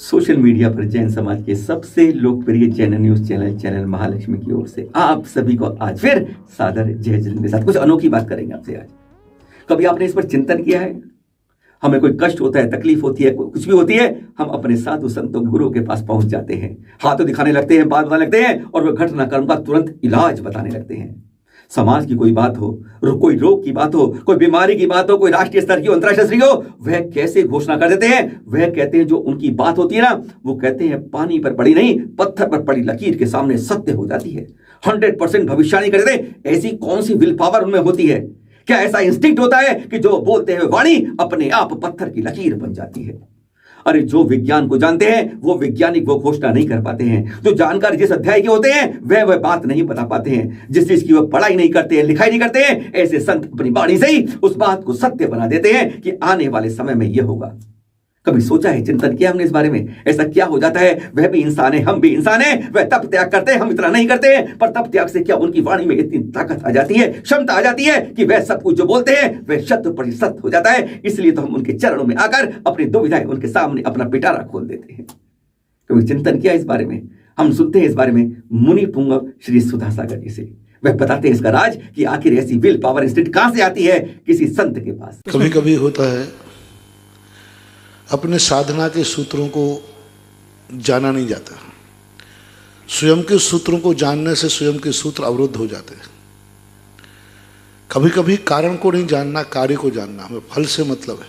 Social media पर जैन समाज के सबसे लोकप्रिय चैनल न्यूज चैनल महालक्ष्मी की ओर से आप सभी को आज फिर सादर जय जिंद के साथ कुछ अनोखी बात करेंगे आपसे आज। कभी आपने इस पर चिंतन किया है? हमें कोई कष्ट होता है, तकलीफ होती है, कुछ भी होती है, हम अपने साधु संतों गुरु के पास पहुंच जाते हैं, हाथों दिखाने लगते हैं, बात बताने लगते हैं और वह घटनाक्रम का तुरंत इलाज बताने लगते हैं। समाज की कोई बात हो, कोई रोग की बात हो, कोई बीमारी की बात हो, कोई राष्ट्रीय स्तर की हो, अंतर्राष्ट्रीय स्तर की हो, वह कैसे घोषणा कर देते हैं? वह कहते हैं जो उनकी बात होती है ना, वो कहते हैं पानी पर पड़ी नहीं, पत्थर पर पड़ी लकीर के सामने सत्य हो जाती है। 100% भविष्यवाणी कर देते हैं। ऐसी कौन सी विल पावर उनमें होती है? क्या ऐसा इंस्टिंक्ट होता है कि जो बोलते हैं वाणी अपने आप पत्थर की लकीर बन जाती है? अरे जो विज्ञान को जानते हैं वो वैज्ञानिक वो घोषणा नहीं कर पाते हैं। जो जानकार जिस अध्याय के होते हैं वह बात नहीं बता पाते हैं। जिस चीज की वह पढ़ाई नहीं करते हैं, लिखाई नहीं करते हैं, ऐसे संत अपनी वाणी से ही उस बात को सत्य बना देते हैं कि आने वाले समय में यह होगा। कभी सोचा है, चिंतन किया हमने इस बारे में? ऐसा क्या हो जाता है? वह भी इंसान है, हम भी इंसान है। वह तप त्याग करते हैं, हम इतना नहीं करते हैं, पर तप त्याग से क्या उनकी वाणी में इतनी ताकत आ जाती है, क्षमता आ जाती है कि वह सब कुछ जो बोलते हैं वह 100% हो जाता है। इसलिए तो हम उनके चरणों में आकर अपनी दुविधाएं उनके सामने अपना पिटारा खोल देते हैं। कभी चिंतन किया इस बारे में? हम सुनते हैं इस बारे में मुनि पुंगव श्री सुधा सागर जी से। वह बताते हैं इसका राज कि आखिर ऐसी विल पावर इंस्टिंक्ट कहां से आती है किसी संत के पास। कभी कभी होता है अपने साधना के सूत्रों को जाना नहीं जाता। स्वयं के सूत्रों को जानने से स्वयं के सूत्र अवरुद्ध हो जाते हैं। कभी कभी कारण को नहीं जानना, कार्य को जानना। हमें फल से मतलब है।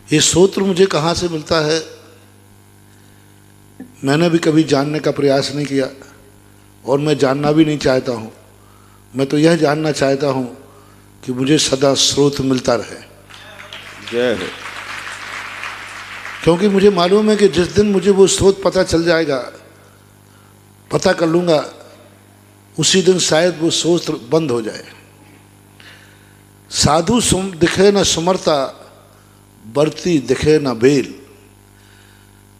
ये सूत्र मुझे कहाँ से मिलता है मैंने भी कभी जानने का प्रयास नहीं किया और मैं जानना भी नहीं चाहता हूँ। मैं तो यह जानना चाहता हूँ कि मुझे सदा स्रोत मिलता रहे। जय हो। क्योंकि मुझे मालूम है कि जिस दिन मुझे वो स्रोत पता चल जाएगा, पता कर लूँगा, उसी दिन शायद वो स्रोत बंद हो जाए। साधु दिखे न सुमरता, बरती दिखे न बेल।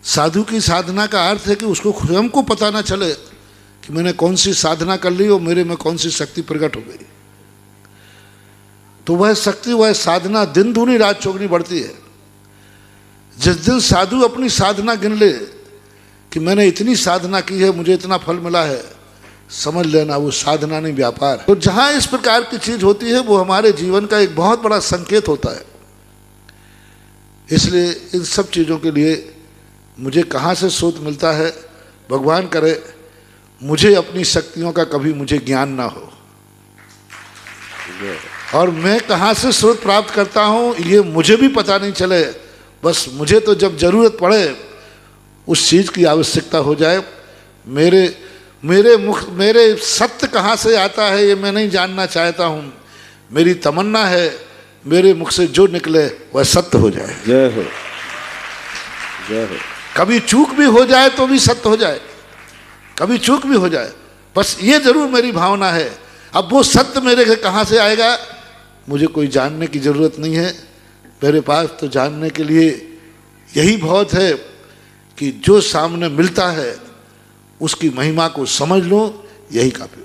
साधु की साधना का अर्थ है कि उसको स्वयं को पता ना चले कि मैंने कौन सी साधना कर ली और मेरे में कौन सी शक्ति प्रकट हो गई। तो वह शक्ति, वह साधना दिन दूनी रात चौगनी बढ़ती है। जिस दिन साधु अपनी साधना गिन ले कि मैंने इतनी साधना की है, मुझे इतना फल मिला है, समझ लेना वो साधना नहीं, व्यापार। तो जहाँ इस प्रकार की चीज होती है वो हमारे जीवन का एक बहुत बड़ा संकेत होता है। इसलिए इन सब चीज़ों के लिए मुझे कहाँ से स्रोत मिलता है, भगवान करे मुझे अपनी शक्तियों का कभी मुझे ज्ञान ना हो, और मैं कहाँ से स्रोत प्राप्त करता हूँ ये मुझे भी पता नहीं चले। बस मुझे तो जब जरूरत पड़े उस चीज़ की आवश्यकता हो जाए, मेरे सत्य कहाँ से आता है ये मैं नहीं जानना चाहता हूँ। मेरी तमन्ना है मेरे मुख से जो निकले वह सत्य हो जाए। जय हो, जय हो। कभी चूक भी हो जाए तो भी सत्य हो जाए, कभी चूक भी हो जाए, बस ये जरूर मेरी भावना है। अब वो सत्य मेरे कहाँ से आएगा मुझे कोई जानने की जरूरत नहीं है। मेरे पास तो जानने के लिए यही बहुत है कि जो सामने मिलता है उसकी महिमा को समझ लो, यही काफी।